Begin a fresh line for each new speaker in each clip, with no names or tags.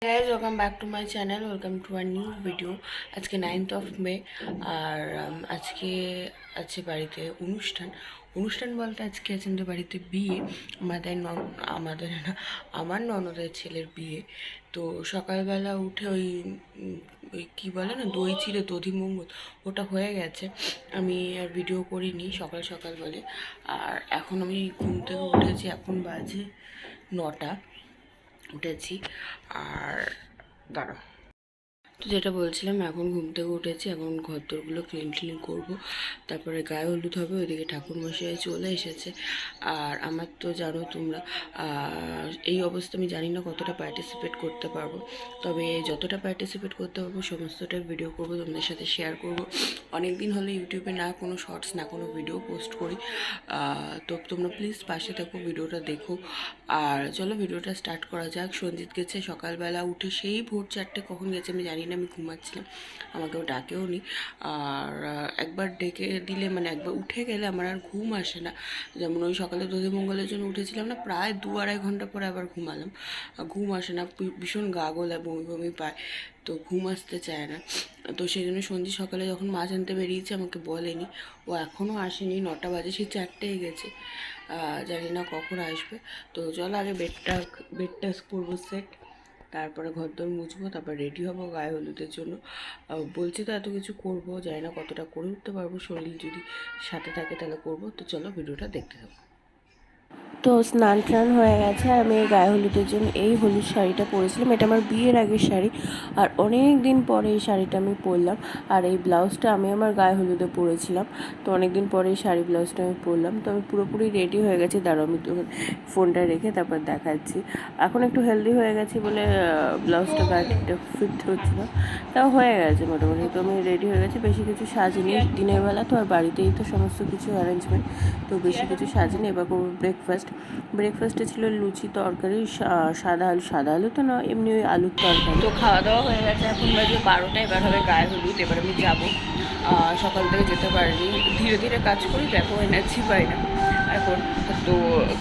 Guys, welcome back to my channel. Welcome to a new video. আজকে 9th of May আর আজকে আছে বাড়িতে অনুষ্ঠান বলতে আজকে আছে আমাদের বাড়িতে বিয়ে। আমাদের না, আমার ননদের ছেলের বিয়ে। তো সকালবেলা উঠে ওই কী বলে না, দই চিড়ে দধিমঙ্গল ওটা হয়ে গেছে। আমি আর ভিডিও করিনি সকাল সকাল বলে। আর এখন আমি ঘুম থেকে উঠেছি, এখন বাজে 9টা, উঠেছি। আর দাঁড়াও, তো যেটা বলছিলাম, এখন ঘুম থেকে উঠেছি, এখন ঘরদোরগুলো ক্লিন করবো, তারপরে গায়ে হলুদ হবে। ওইদিকে ঠাকুরমশাই চলে এসেছে। আর আমার তো জানো তোমরা, এই অবস্থা আমি জানি না কতটা পার্টিসিপেট করতে পারবো, তবে যতটা পার্টিসিপেট করতে পারবো সমস্তটার ভিডিও করবো, তোমাদের সাথে শেয়ার করবো। অনেক দিন হলে ইউটিউবে না কোনো শর্টস না কোনো ভিডিও পোস্ট করি। তো তোমরা প্লিজ পাশে থাকো, ভিডিওটা দেখো। আর চলো ভিডিওটা স্টার্ট করা যাক। সঞ্জিত গেছে সকালবেলা উঠে, সেই ভোর 4টে, কখন গেছে আমি জানি না, আমি ঘুমাচ্ছিলাম, আমাকেও ডাকেও নি। আর একবার ডেকে দিলে, মানে একবার উঠে গেলে আমার আর ঘুম আসে না। যেমন ওই সকালে দধিমঙ্গলের জন্য উঠেছিলাম না, প্রায় 2-2.5 ঘন্টা পরে আবার ঘুমালাম, ঘুম আসে না, ভীষণ গা গোলা, বমি বমি পায়, তো ঘুম আসতে চায় না। তো সেই জন্য সঞ্জিত সকালে যখন মাছ আনতে বেরিয়েছে আমাকে বলেনি, ও এখনও আসেনি, 9টা বাজে, সেই 4টেই গেছে, জানি না কখন আসবে। তো চলো আগে বেডটা করবো সেট, তারপরে ঘরদোর মুছবো, তারপর রেডি হবো গায়ে হলুদের জন্য। বলছি তো এত কিছু করবো, জানি না কতটা করে উঠতে পারবো, শরীর যদি সাথে থাকে তাহলে করবো। তো চলো ভিডিওটা দেখতে থাকো।
তো স্নান টান হয়ে গেছে, আর আমি এই গায়ে হলুদের জন্য এই হলুদ শাড়িটা পরেছিলাম। এটা আমার বিয়ের আগের শাড়ি, আর অনেক দিন পরে এই শাড়িটা আমি পরলাম। আর এই ব্লাউজটা আমি আমার গায়ে হলুদে পরেছিলাম, তো অনেক দিন পরে এই শাড়ি ব্লাউজটা আমি পরলাম। তো আমি পুরোপুরি রেডি হয়ে গেছি, দাঁড়াও আমি ফোনটা রেখে তারপর দেখাচ্ছি। এখন একটু হেলদি হয়ে গেছি বলে ব্লাউজটা গায়ে ঠিকঠাক ফিট হচ্ছে না, তাও হয়ে গেছে মোটামুটি। তো আমি রেডি হয়ে গেছি, বেশি কিছু সাজিনি, দিনের বেলা তো আর বাড়িতেই তো সমস্ত কিছু অ্যারেঞ্জমেন্ট, তো বেশি কিছু সাজিনি। এবার করবো ব্রেকফাস্টে ছিল লুচি তরকারি, সাদা আলু তো না, এমনি ওই আলুর তরকারি।
তো খাওয়া দাওয়া হয়ে গেছে, এখন বাজে 12টা, এবার হবে গায়ে হলুদ। এবার আমি যাবো, সকাল থেকে যেতে পারিনি, ধীরে ধীরে কাজ করি, দেখো এনার্জি পাই না এখন। তো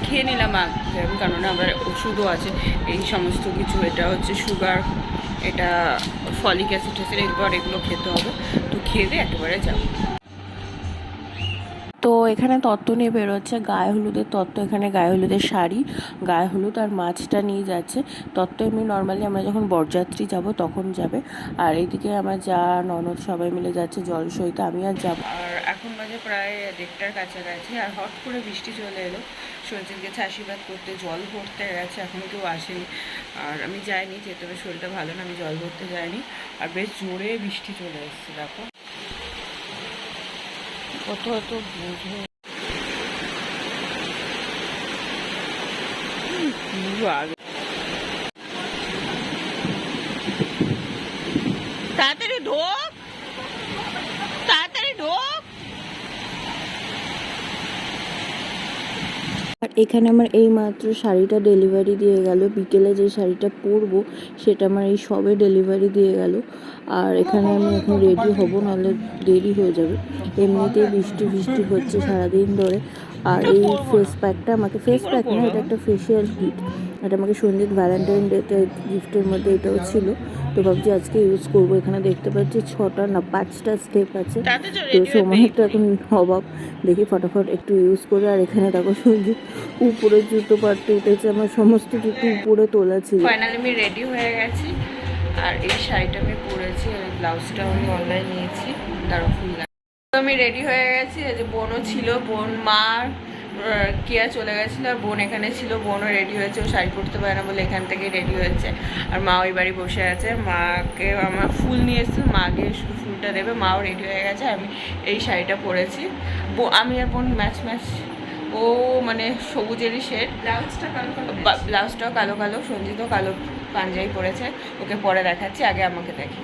খেয়ে নিলাম আগে, কারণ আমার ওষুধও আছে এই সমস্ত কিছু, এটা হচ্ছে সুগার, এটা ফলিক অ্যাসিড ট্যাসিড, এরপর এগুলো খেতে হবে। তো খেয়ে দিয়ে একেবারে যাবো।
তো এখানে তত্ত্ব নিয়ে বেরোচ্ছে, গায়ে হলুদের তত্ত্ব। এখানে গায়ে হলুদের শাড়ি, গায়ে হলুদ আর মাছটা নিয়ে যাচ্ছে। তত্ত্ব এমনি নর্মালি আমরা যখন বরযাত্রী যাব তখন যাবে। আর এইদিকে আমার যা ননদ সবাই মিলে যাচ্ছে জল সইতে, আমি আর যাব।
আর এখন বাজে প্রায় 1:30টার কাছাকাছি, আর হট করে বৃষ্টি চলে এলো। সঞ্জিত গেছে আশীর্বাদ করতে, জল ভরতে গেছে, এখন কেউ আসেনি। আর আমি যাইনি, যেহেতু আমার শরীরটা ভালো না, আমি জল ভরতে যাইনি। আর বেশ জোরে বৃষ্টি চলে এসছে, দেখো কত বোঝো আগে। তাড়াতাড়ি ঢোক, তাড়াতাড়ি ঢোক।
আর এখানে আমার এই মাত্র শাড়িটা ডেলিভারি দিয়ে গেল, বিকেলে যে শাড়িটা পরবো সেটা আমার এই সবে ডেলিভারি দিয়ে গেল। আর এখানে আমি এখন রেডি হব, নাহলে দেরি হয়ে যাবে। এমনিতেই বৃষ্টি হচ্ছে সারাদিন ধরে। আর এই ফেস প্যাকটা, আমাকে ফেস প্যাক না, এটা একটা ফেশিয়াল কিট, এটা আমাকে সঞ্জিত ভ্যালেন্টাইন ডেতে গিফটের মধ্যে এটাও ছিল। তো ভাবছি আজকে ইউজ করবো। এখানে দেখতে পাচ্ছি 6টা না 5টা স্টেপ আছে, তো সময়ের তো এখন অভাব, দেখি ফটাফট একটু ইউজ করে। আর এখানে দেখো সঞ্জিত উপরে জুতো পাড়তে উঠেছে, আমার সমস্ত জুতো উপরে তোলা ছিল।
ফাইনালি আমি রেডি হয়ে গেছি, আর এই শাড়িটা আমি পরেছি, আর ব্লাউজটাও আমি অনলাইন নিয়েছি, তারও ফুল। তো আমি রেডি হয়ে গেছি, এই যে বোনও ছিল, বোন মা কেয়া চলে গেছিলো, আর বোন এখানে ছিল, বোনও রেডি হয়েছে, ও শাড়ি পরতে পারে না বলে এখান থেকে রেডি হয়েছে। আর মা ওই বাড়ি বসে আছে, মাকে আমার ফুল নিয়ে এসেছে, মা গিয়ে শুধু ফুলটা দেবে, মাও রেডি হয়ে গেছে। আমি এই শাড়িটা পরেছি, আমি আর বোন ম্যাচ, ও মানে সবুজেরই শেড, ব্লাউজটাও কালো কালো, সঞ্জিতও কালো পাঞ্জাবি পরেছে, ওকে পরে দেখাচ্ছি, আগে আমাকে দেখি।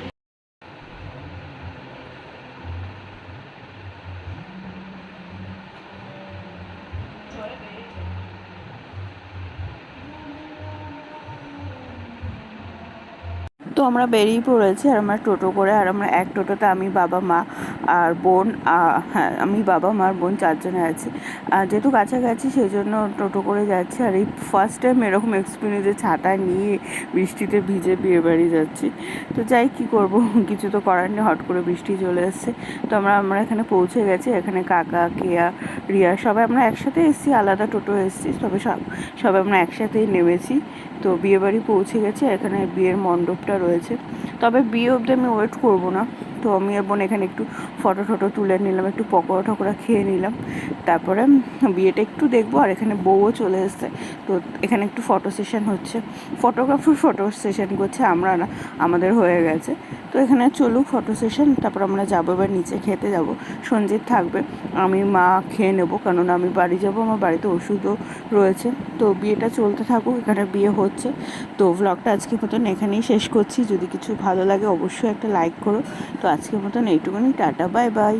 তো
আমরা বেরিয়ে পড়েছি আর আমরা টোটো করে, আর আমরা এক টোটোতে আমি, বাবা, মা আর বোন, হ্যাঁ আমি, বাবা, মা আর বোন 4 জনে আছি। আর যেহেতু কাছাকাছি সেই জন্য টোটো করে যাচ্ছি। আর এই ফার্স্ট টাইম এরকম এক্সপিরিয়েন্স যে ছাতা নিয়ে বৃষ্টিতে ভিজে বিয়েবাড়ি যাচ্ছি। তো যাই কী করব, কিছু তো করার নেই, হট করে বৃষ্টি চলে এসছে। তো আমরা এখানে পৌঁছে গেছি। এখানে কাকা, কেয়া, রিয়া সবাই আমরা একসাথে এসেছি, আলাদা টোটো এসেছি, তবে সবাই আমরা একসাথেই নেমেছি। তো বিয়েবাড়ি পৌঁছে গেছে, এখানে বিয়ের মণ্ডপটা রয়েছে। তবে বিয়ে অবধি আমি ওয়েট করবো না। তো আমি আর বোন এখানে একটু ফটো তুলে নিলাম, একটু পকোড়া টকোড়া খেয়ে নিলাম, তারপরে বিয়েটা একটু দেখবো। আর এখানে বউও চলে এসছে, তো এখানে একটু ফটো সেশন হচ্ছে, ফটোগ্রাফার ফটো সেশন করছে, আমরা না, আমাদের হয়ে গেছে। তো এখানে চলুক ফটো সেশন, তারপর আমরা যাবো এবার নিচে খেতে যাব। সঞ্জিত থাকবে, আমি, মা খেয়ে নেবো, কেননা আমি বাড়ি যাব, আমার বাড়িতে ওষুধও রয়েছে। তো বিয়েটা চলতে থাকুক, এখানে বিয়ে হচ্ছে। তো ভ্লগটা আজকের মতন এখানেই শেষ করছি। যদি কিছু ভালো লাগে অবশ্যই একটা লাইক করো। তো আজকের মতন এইটুকুনি, টাটা, বাই বাই।